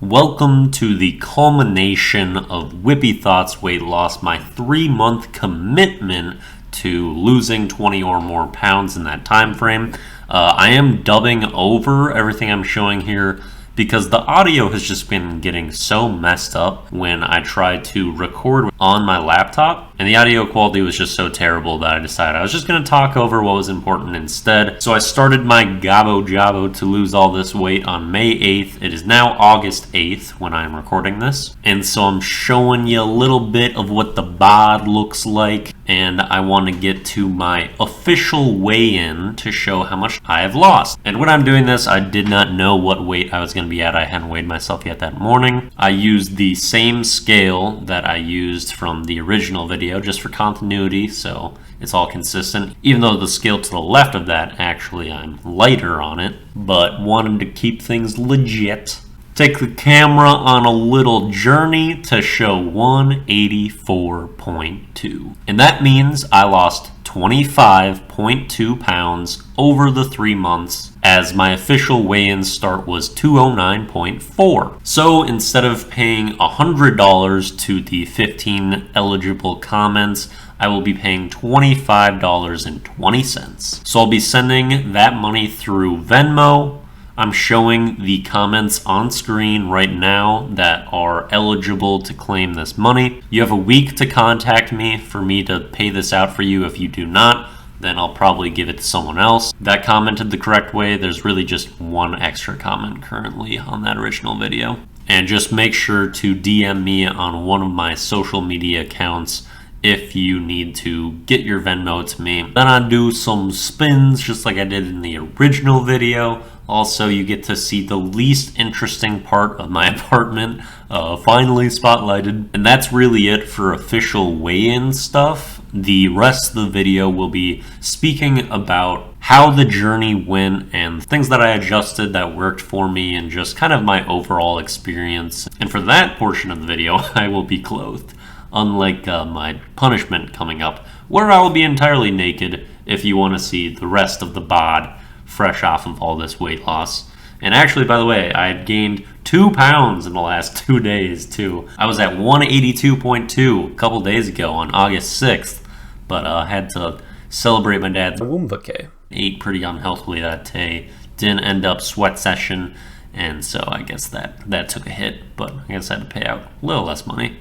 Welcome to the culmination of Wippy Thoughts weight loss, my 3-month commitment to losing 20 or more pounds in that time frame. I am dubbing over everything I'm showing here because the audio has just been getting so messed up when I tried to record on my laptop, and the audio quality was just so terrible that I decided I was just going to talk over what was important instead. So I started my Gabo Jabo to lose all this weight on May 8th. It is now August 8th when I'm recording this, and so I'm showing you a little bit of what the bod looks like, and I want to get to my official weigh-in to show how much I have lost. And when I'm doing this, I did not know what weight I was going to be at. I hadn't weighed myself yet that morning. I used the same scale that I used from the original video just for continuity, so it's all consistent. Even though the scale to the left of that, actually I'm lighter on it, but wanted to keep things legit. Take the camera on a little journey to show 184.2. And that means I lost 25.2 pounds over the 3 months, as my official weigh-in start was 209.4. So instead of paying $100 to the 15 eligible comments, I will be paying $25.20. So I'll be sending that money through Venmo. I'm showing the comments on screen right now that are eligible to claim this money. You have a week to contact me for me to pay this out for you. If you do not, then I'll probably give it to someone else that commented the correct way. There's really just one extra comment currently on that original video. And just make sure to DM me on one of my social media accounts if you need to get your Venmo to me. Then I do some spins just like I did in the original video. Also, you get to see the least interesting part of my apartment finally spotlighted. And that's really it for official weigh-in stuff. The rest of the video will be speaking about how the journey went and things that I adjusted that worked for me and just kind of my overall experience. And for that portion of the video, I will be clothed, unlike my punishment coming up, where I will be entirely naked if you want to see the rest of the bod fresh off of all this weight loss. And actually, by the way, I had gained 2 pounds in the last 2 days too. I was at 182.2 a couple days ago on August 6th, but I had to celebrate my dad's womb vacay. Ate pretty unhealthily that day, didn't end up sweat session, and so I guess that took a hit, but I guess I had to pay out a little less money.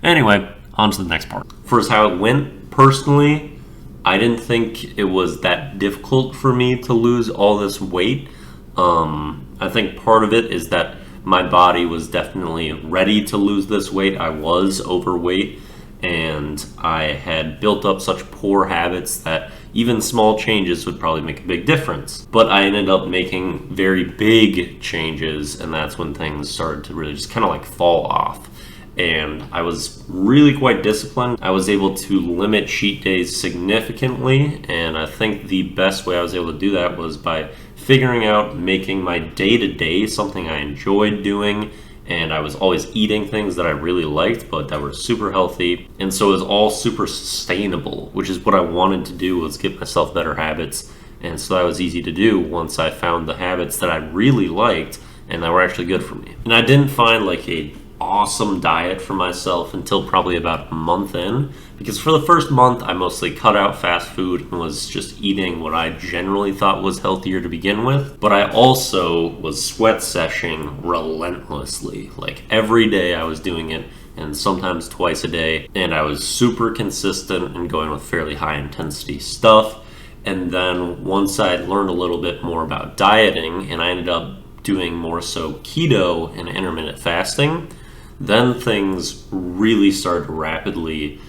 Anyway, on to the next part. First, how it went personally. I didn't think it was that difficult for me to lose all this weight. I think part of it is that my body was definitely ready to lose this weight. I was overweight, and I had built up such poor habits that even small changes would probably make a big difference. But I ended up making very big changes, and that's when things started to really just kind of like fall off. And I was really quite disciplined. I was able to limit cheat days significantly, and I think the best way I was able to do that was by figuring out making my day-to-day something I enjoyed doing, and I was always eating things that I really liked but that were super healthy, and so it was all super sustainable, which is what I wanted to do, was give myself better habits. And so that was easy to do once I found the habits that I really liked and that were actually good for me. And I didn't find like a awesome diet for myself until probably about a month in, because for the first month I mostly cut out fast food and was just eating what I generally thought was healthier to begin with. But I also was sweat seshing relentlessly, like every day I was doing it, and sometimes twice a day, and I was super consistent and going with fairly high intensity stuff. And then once I learned a little bit more about dieting, and I ended up doing more so keto and intermittent fasting, then things really started to rapidly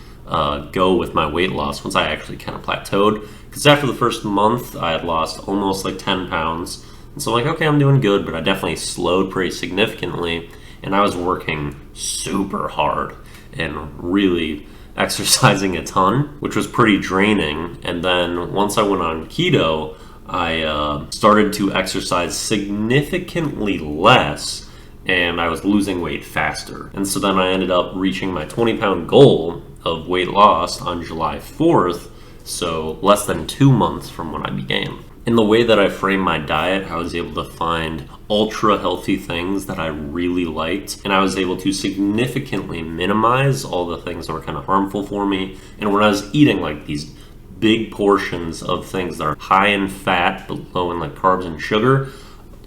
go with my weight loss once I actually kind of plateaued. Because after the first month, I had lost almost like 10 pounds. And so I'm like, okay, I'm doing good, but I definitely slowed pretty significantly. And I was working super hard and really exercising a ton, which was pretty draining. And then once I went on keto, I started to exercise significantly less, and I was losing weight faster. And so then I ended up reaching my 20-pound goal of weight loss on July 4th, so less than 2 months from when I began. In the way that I framed my diet, I was able to find ultra healthy things that I really liked, and I was able to significantly minimize all the things that were kind of harmful for me. And when I was eating like these big portions of things that are high in fat but low in like carbs and sugar,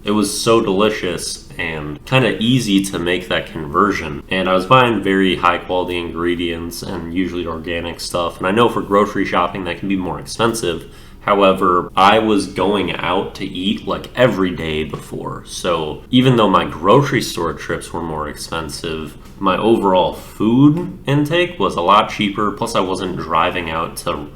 it was so delicious and kind of easy to make that conversion. And I was buying very high quality ingredients and usually organic stuff. And I know for grocery shopping that can be more expensive. However, I was going out to eat like every day before. So even though my grocery store trips were more expensive, my overall food intake was a lot cheaper. Plus I wasn't driving out to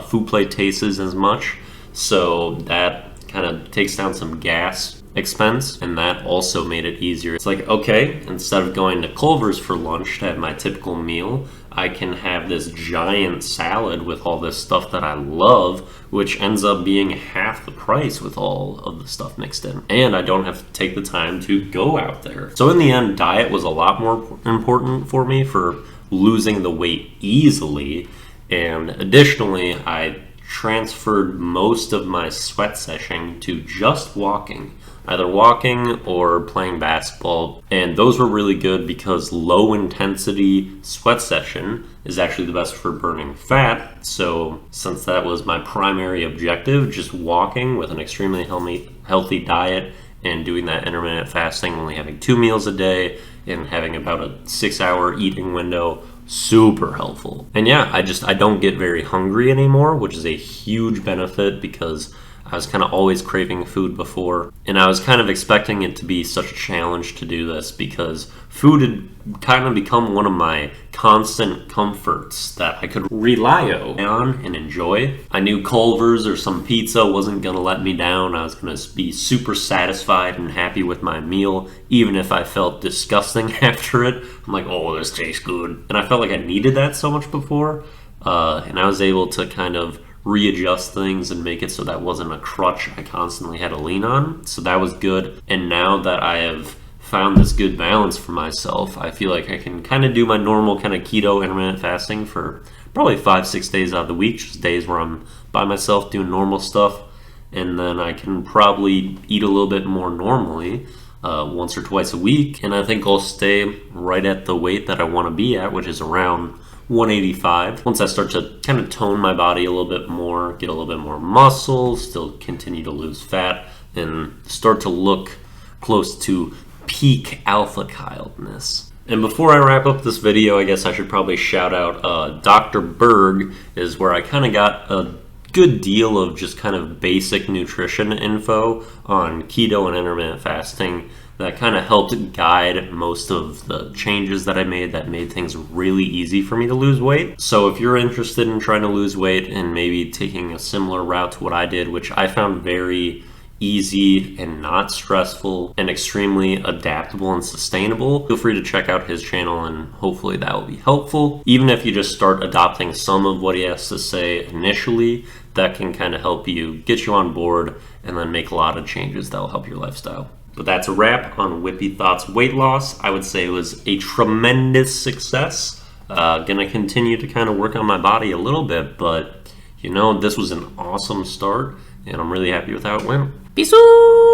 food plate tastes as much. So that kind of takes down some gas expense, and that also made it easier. It's like, okay, instead of going to Culver's for lunch to have my typical meal, I can have this giant salad with all this stuff that I love, which ends up being half the price with all of the stuff mixed in. And I don't have to take the time to go out there. So in the end, diet was a lot more important for me for losing the weight easily. And additionally, I transferred most of my sweat session to just walking, either walking or playing basketball. And those were really good because low intensity sweat session is actually the best for burning fat. So since that was my primary objective, just walking with an extremely healthy diet and doing that intermittent fasting, only having 2 meals a day and having about a 6-hour eating window, super helpful. And yeah, I don't get very hungry anymore, which is a huge benefit because I was kind of always craving food before, and I was kind of expecting it to be such a challenge to do this because food had kind of become one of my constant comforts that I could rely on and enjoy. I knew Culver's or some pizza wasn't going to let me down. I was going to be super satisfied and happy with my meal, even if I felt disgusting after it. I'm like, oh, this tastes good. And I felt like I needed that so much before, and I was able to kind of readjust things and make it so that wasn't a crutch I constantly had to lean on. So that was good. And now that I have found this good balance for myself, I feel like I can kind of do my normal kind of keto intermittent fasting for probably 5-6 days out of the week, just days where I'm by myself doing normal stuff. And then I can probably eat a little bit more normally once or twice a week. And I think I'll stay right at the weight that I want to be at, which is around 185. Once I start to kind of tone my body a little bit more, get a little bit more muscle, still continue to lose fat, and start to look close to peak alpha Kyle-ness. And before I wrap up this video, I guess I should probably shout out Dr. Berg is where I kind of got a good deal of just kind of basic nutrition info on keto and intermittent fasting that kind of helped guide most of the changes that I made that made things really easy for me to lose weight. So if you're interested in trying to lose weight and maybe taking a similar route to what I did, which I found very easy and not stressful and extremely adaptable and sustainable, feel free to check out his channel and hopefully that will be helpful. Even if you just start adopting some of what he has to say initially, that can kind of help you get you on board and then make a lot of changes that will help your lifestyle. But that's a wrap on Wippy Thoughts weight loss. I would say it was a tremendous success. Gonna continue to kind of work on my body a little bit, but you know, this was an awesome start and I'm really happy with how it went. Peace out!